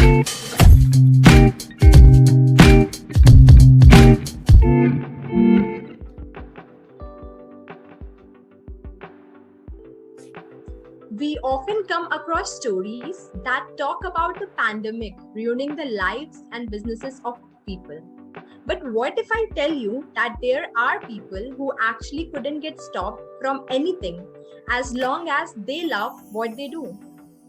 We often come across stories that talk about the pandemic ruining the lives and businesses of people. But what if I tell you that there are people who actually couldn't get stopped from anything as long as they love what they do?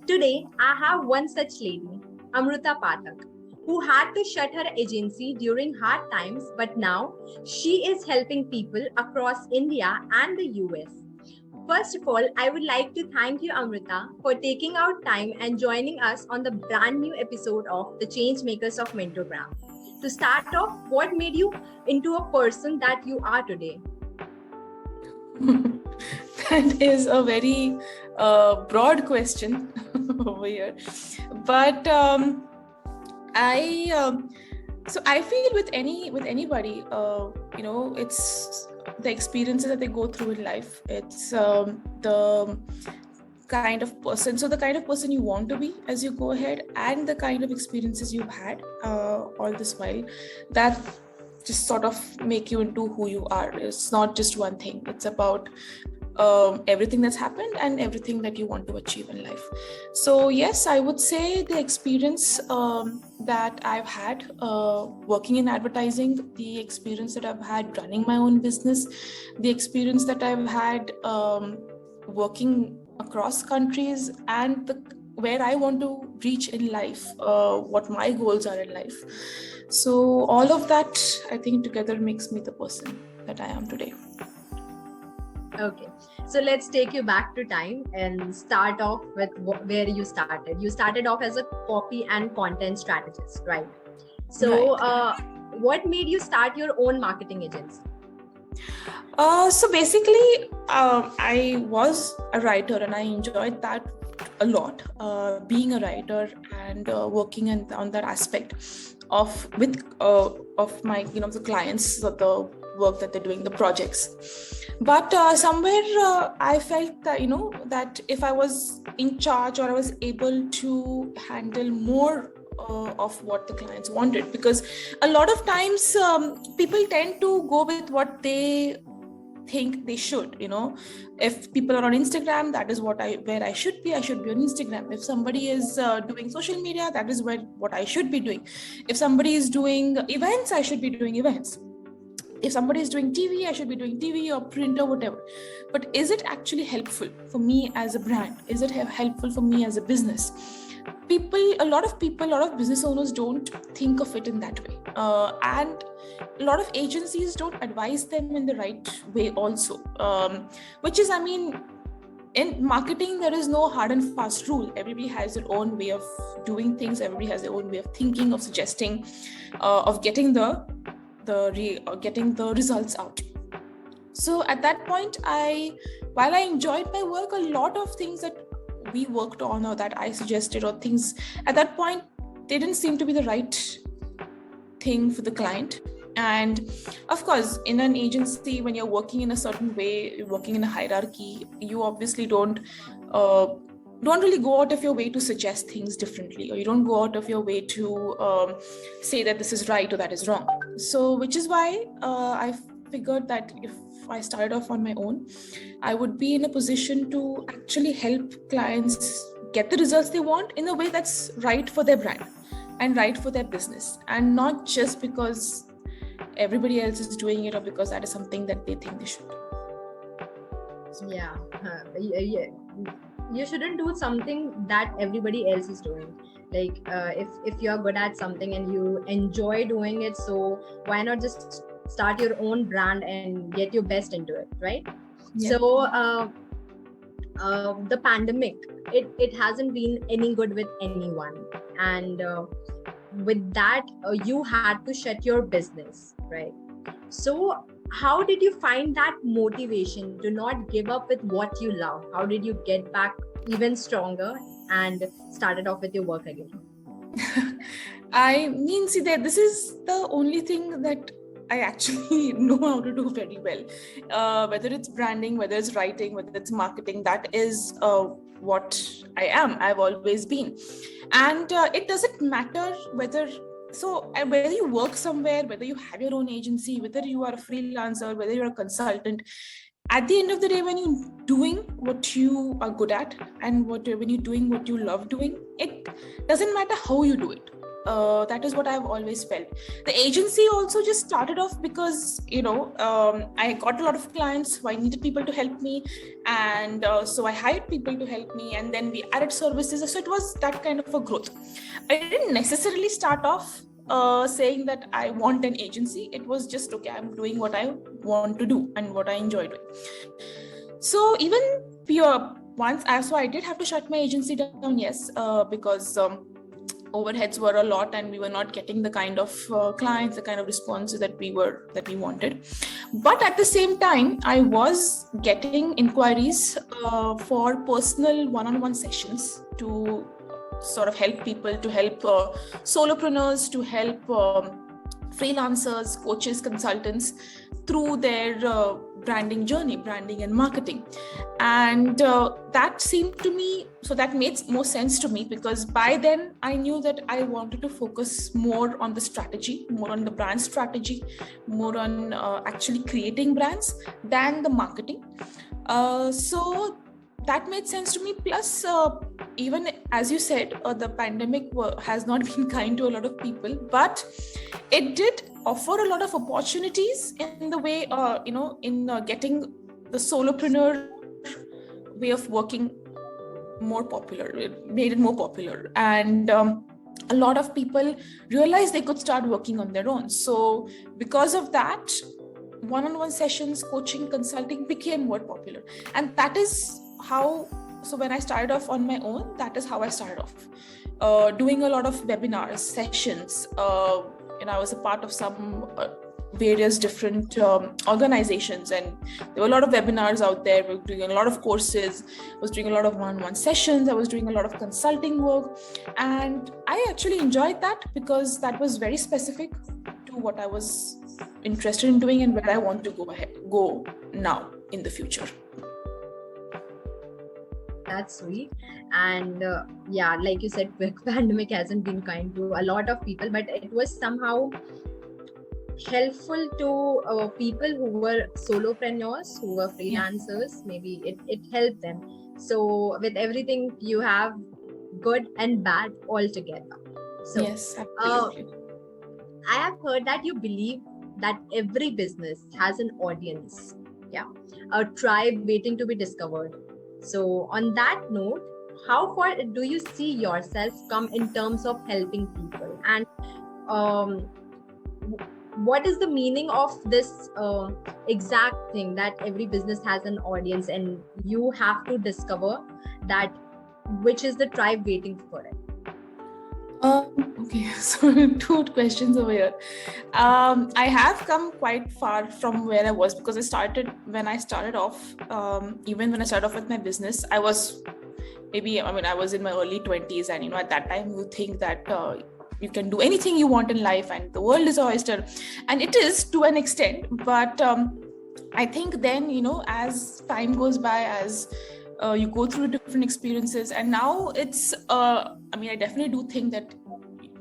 Today, I have one such lady, Amruta Pathak, who had to shut her agency during hard times, but now she is helping people across India and the US. First of all, I would like to thank you, Amrita, for taking out time and joining us on the brand new episode of the Changemakers of Mentogram. To start off, what made you into a person that you are today? That is a very broad question over here. But I feel with anybody, it's the experiences that they go through in life. It's the kind of person. So the kind of person you want to be as you go ahead, and the kind of experiences you've had all this while, that just sort of make you into who you are. It's not just one thing. It's about everything that's happened and everything that you want to achieve in life. So yes, I would say the experience that I've had working in advertising, the experience that I've had running my own business, the experience that I've had working across countries, and where I want to reach in life, what my goals are in life. So all of that, I think, together makes me the person that I am today. Okay, so let's take you back to time and start off with where you started. You started off as a copy and content strategist, right? So Right. What made you start your own marketing agency? So basically, I was a writer and I enjoyed that a lot, being a writer and working on that aspect of my the clients, the work that they're doing, the projects. But somewhere I felt that that if I was in charge, or I was able to handle more of what the clients wanted, because a lot of times people tend to go with what they think they should. If people are on Instagram, that is where I should be on Instagram. If somebody is doing social media, that is what I should be doing. If somebody is doing events, I should be doing events. If somebody is doing TV, I should be doing TV or print or whatever. But is it actually helpful for me as a brand? Is it helpful for me as a business? A lot of business owners don't think of it in that way, and a lot of agencies don't advise them in the right way also, which is, in marketing, there is no hard and fast rule. Everybody has their own way of doing things. Everybody has their own way of thinking, of suggesting, of getting getting the results out. So at that point, while I enjoyed my work, a lot of things that we worked on, or that I suggested, or things at that point, they didn't seem to be the right thing for the client. And of course, in an agency, when you're working in a certain way, you're working in a hierarchy, you obviously don't really go out of your way to suggest things differently, or you don't go out of your way to say that this is right or that is wrong. So which is why I figured that if I started off on my own, I would be in a position to actually help clients get the results they want in a way that's right for their brand and right for their business, and not just because everybody else is doing it, or because that is something that they think they should. Yeah. You shouldn't do something that everybody else is doing. Like if you're good at something and you enjoy doing it, so why not just start your own brand and get your best into it, right? Yeah. So the pandemic, it hasn't been any good with anyone, and with that you had to shut your business, right? So how did you find that motivation to not give up with what you love? How did you get back even stronger and started off with your work again? See, that this is the only thing that I actually know how to do very well. Whether it's branding, whether it's writing, whether it's marketing, that is what I am. I've always been. And it doesn't matter whether you work somewhere, whether you have your own agency, whether you are a freelancer, whether you're a consultant, at the end of the day, when you're doing what you are good at and when you're doing what you love doing, it doesn't matter how you do it. That is what I've always felt. The agency also just started off because, I got a lot of clients who I needed people to help me. And so I hired people to help me, and then we added services. So it was that kind of a growth. I didn't necessarily start off saying that I want an agency. It was just, okay, I'm doing what I want to do and what I enjoy doing. So even so I did have to shut my agency down, yes, because overheads were a lot and we were not getting the kind of clients, the kind of responses that we wanted. But at the same time, I was getting inquiries for personal one-on-one sessions to sort of help people, to help solopreneurs, to help freelancers, coaches, consultants through their branding journey, branding and marketing. And that made more sense to me, because by then I knew that I wanted to focus more on the strategy, more on the brand strategy, more on actually creating brands than the marketing. So that made sense to me. Plus, even as you said, the pandemic has not been kind to a lot of people, but it did offer a lot of opportunities in the way, in getting the solopreneur way of working more popular. It made it more popular. And a lot of people realized they could start working on their own. So because of that, one-on-one sessions, coaching, consulting became more popular. And that is how, so when I started off on my own, that is how I started off. Doing a lot of webinars, sessions. I was a part of some various different organizations, and there were a lot of webinars out there. We were doing a lot of courses. I was doing a lot of one-on-one sessions. I was doing a lot of consulting work. And I actually enjoyed that because that was very specific to what I was interested in doing and where I want to go now in the future. That's sweet. And like you said, pandemic hasn't been kind to a lot of people, but it was somehow helpful to people who were solopreneurs, who were freelancers. Maybe it helped them. So with everything, you have good and bad all together. So yes, absolutely. I have heard that you believe that every business has an audience, a tribe waiting to be discovered. So on that note, how far do you see yourself come in terms of helping people? And what is the meaning of this exact thing, that every business has an audience and you have to discover that which is the tribe waiting for it? Okay, so 2 questions over here. I have come quite far from where I was, because when I started off with my business, I was I was in my early 20s, and at that time you think that you can do anything you want in life and the world is a oyster, and it is to an extent. But I think then, as time goes by, as you go through different experiences, and now it's I definitely do think that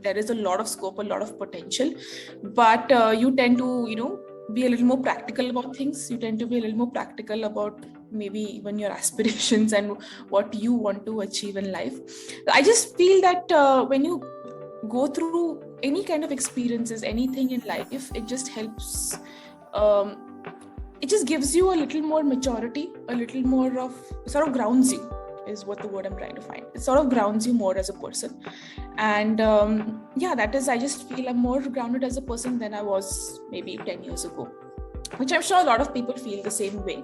there is a lot of scope, a lot of potential, but you tend to be a little more practical about things. You tend to be a little more practical about maybe even your aspirations and what you want to achieve in life. I just feel that when you go through any kind of experiences, anything in life, it just helps, it just gives you a little more maturity, a little more of, sort of grounds you, is what the word I'm trying to find. It sort of grounds you more as a person. And that is, I just feel I'm more grounded as a person than I was maybe 10 years ago, which I'm sure a lot of people feel the same way,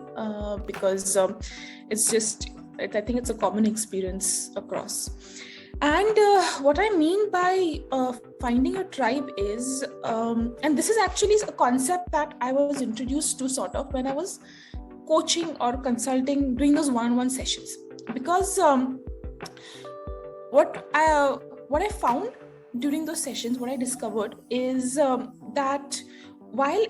because it's just, I think it's a common experience across. And what I mean by finding a tribe is, and this is actually a concept that I was introduced to sort of when I was coaching or consulting, doing those one-on-one sessions. Because what I found during those sessions, what I discovered is that while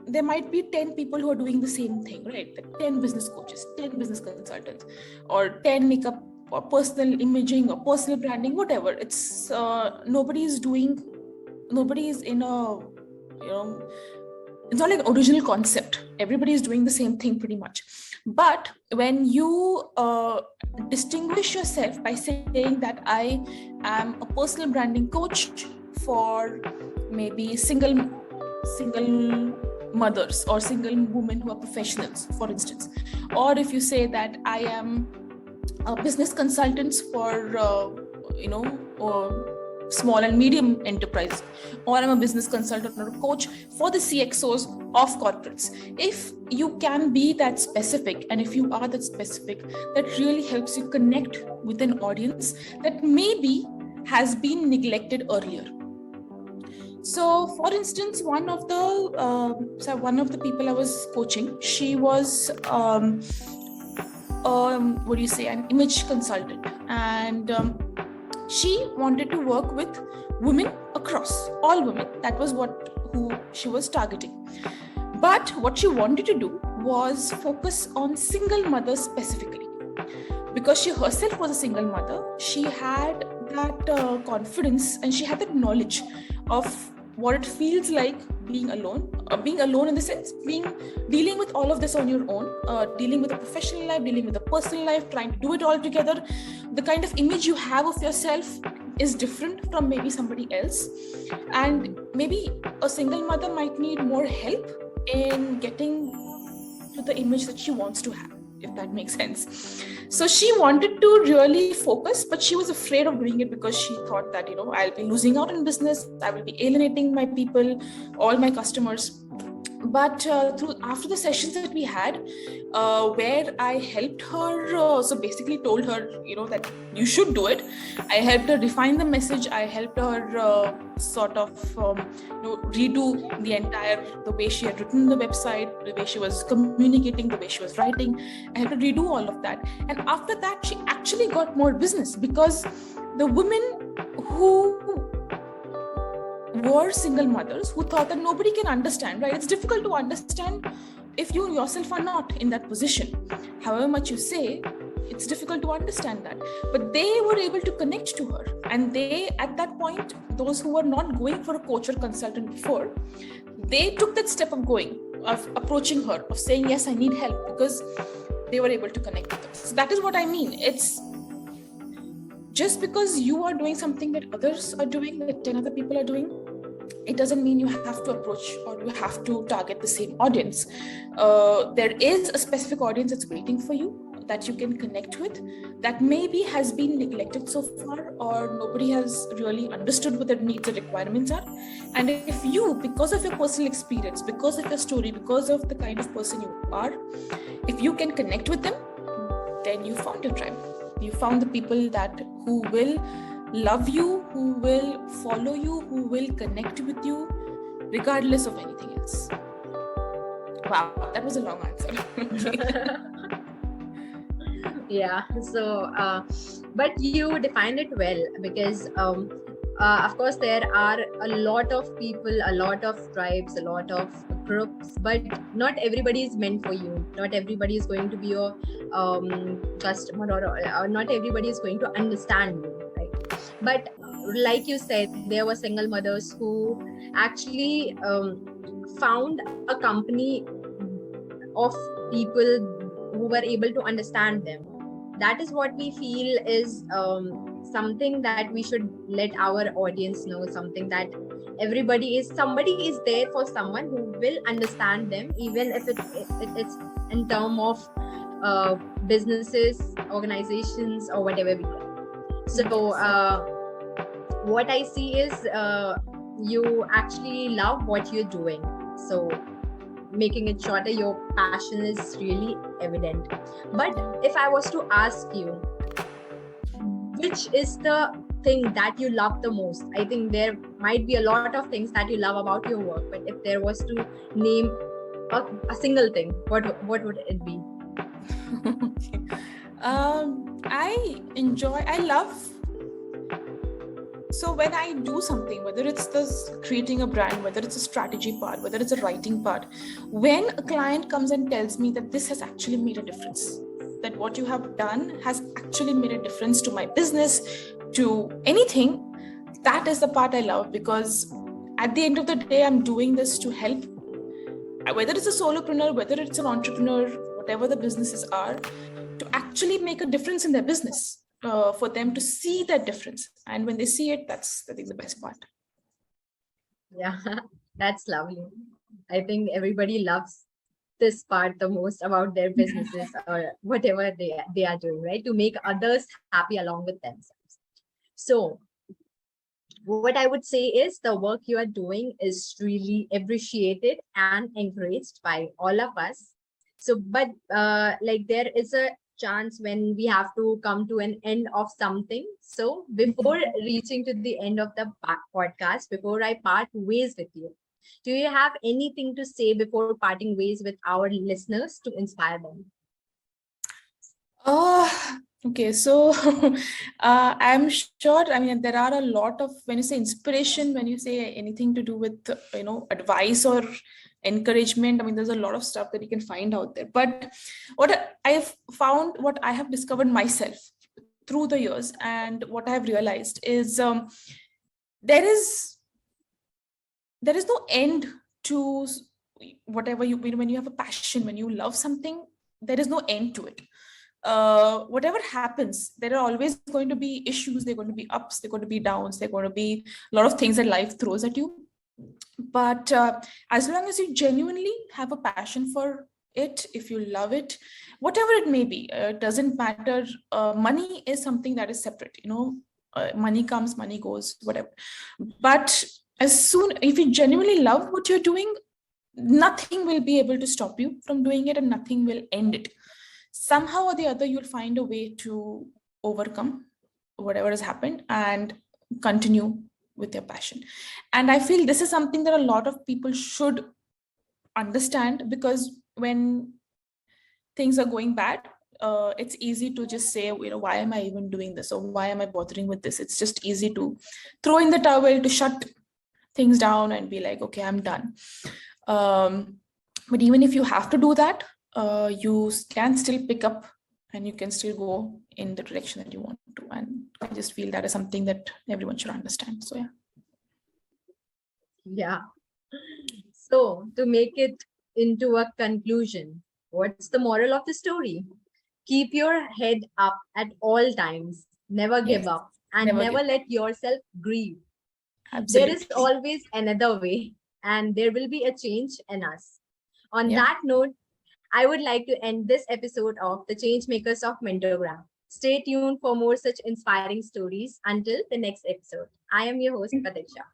there might be 10 people who are doing the same thing, right? 10 business coaches, 10 business consultants, or 10 makeup or personal imaging or personal branding, whatever. It's nobody is in a, it's not like an original concept. Everybody is doing the same thing pretty much. But when you distinguish yourself by saying that I am a personal branding coach for maybe single mothers or single women who are professionals, for instance, or if you say that I am a business consultant for small and medium enterprise, or I'm a business consultant or a coach for the CXOs of corporates. If you can be that specific, and if you are that specific, that really helps you connect with an audience that maybe has been neglected earlier. So, for instance, one of the people I was coaching, she was an image consultant, and she wanted to work with women across, all women. That was who she was targeting. But what she wanted to do was focus on single mothers specifically. Because she herself was a single mother, she had that confidence and she had that knowledge of what it feels like being alone in the sense dealing with all of this on your own, dealing with a professional life, dealing with a personal life, trying to do it all together. The kind of image you have of yourself is different from maybe somebody else, and maybe a single mother might need more help in getting to the image that she wants to have, if that makes sense. So she wanted to really focus, but she was afraid of doing it because she thought that, I'll be losing out in business, I will be alienating my people, all my customers. But after the sessions that we had, where I helped her, so basically told her, that you should do it. I helped her refine the message. I helped her redo the way she had written the website, the way she was communicating, the way she was writing. I had to redo all of that. And after that, she actually got more business because the women who were single mothers who thought that nobody can understand, right? It's difficult to understand if you yourself are not in that position. However much you say, it's difficult to understand that. But they were able to connect to her. And they, at that point, those who were not going for a coach or consultant before, they took that step of approaching her, of saying, yes, I need help, because they were able to connect with her. So that is what I mean. It's just because you are doing something that others are doing, that 10 other people are doing, it doesn't mean you have to approach or you have to target the same audience. There is a specific audience that's waiting for you, that you can connect with, that maybe has been neglected so far, or nobody has really understood what their needs and requirements are. And if you, because of your personal experience, because of your story, because of the kind of person you are, if you can connect with them, then you found your tribe. You found the people who will love you, who will follow you, who will connect with you, regardless of anything else. Wow, that was a long answer. Yeah. So, but you defined it well, because of course there are a lot of people, a lot of tribes, a lot of groups, but not everybody is meant for you. Not everybody is going to be your customer, or not everybody is going to understand you, right? But like you said, there were single mothers who actually found a company of people who were able to understand them. That is what we feel is something that we should let our audience know, something that somebody is there for someone who will understand them, even if it's in terms of businesses, organizations, or whatever we can. So what I see is you actually love what you're doing. So making it shorter, your passion is really evident. But if I was to ask you, which is the thing that you love the most? I think there might be a lot of things that you love about your work, but if there was to name a single thing, what would it be? I love So when I do something, whether it's this creating a brand, whether it's a strategy part, whether it's a writing part, when a client comes and tells me that this has actually made a difference, that what you have done has actually made a difference to my business, to anything, that is the part I love, because at the end of the day, I'm doing this to help, whether it's a solopreneur, whether it's an entrepreneur, whatever the businesses are, to actually make a difference in their business, for them to see that difference. And when they see it, that's, I think, the best part. Yeah, that's lovely. I think everybody loves this part the most about their businesses or whatever they are doing, right? To make others happy along with themselves. So what I would say is the work you are doing is really appreciated and encouraged by all of us. So, but like there is a chance when we have to come to an end of something. So before reaching to the end of the podcast, before I part ways with you, do you have anything to say before parting ways with our listeners to inspire them? Okay, so I'm sure, I mean, there are a lot of, when you say inspiration, when you say anything to do with, advice or encouragement, I mean, there's a lot of stuff that you can find out there. But what I've found, what I have discovered myself through the years, and what I have realized is, there is no end to whatever you, when you have a passion, when you love something, there is no end to it. Whatever happens, there are always going to be issues, there are going to be ups, there are going to be downs, there are going to be a lot of things that life throws at you. But as long as you genuinely have a passion for it, if you love it, whatever it may be, it doesn't matter. Money is something that is separate, money comes, money goes, whatever. But as soon, if you genuinely love what you're doing, nothing will be able to stop you from doing it, and nothing will end it. Somehow or the other, you'll find a way to overcome whatever has happened and continue with your passion. And I feel this is something that a lot of people should understand, because when things are going bad, it's easy to just say, why am I even doing this, or why am I bothering with this? It's just easy to throw in the towel, to shut things down and be like, okay, I'm done. But even if you have to do that, you can still pick up, and you can still go in the direction that you want to. And I just feel that is something that everyone should understand. So Yeah. So to make it into a conclusion, what's the moral of the story? Keep your head up at all times. Never give yes, up and never never give. let yourself grieve. There is Absolutely. always another way, and there will be a change in us. On Yeah. that note, I would like to end this episode of the Changemakers of Mentogram. Stay tuned for more such inspiring stories. Until the next episode, I am your host, Padiksha.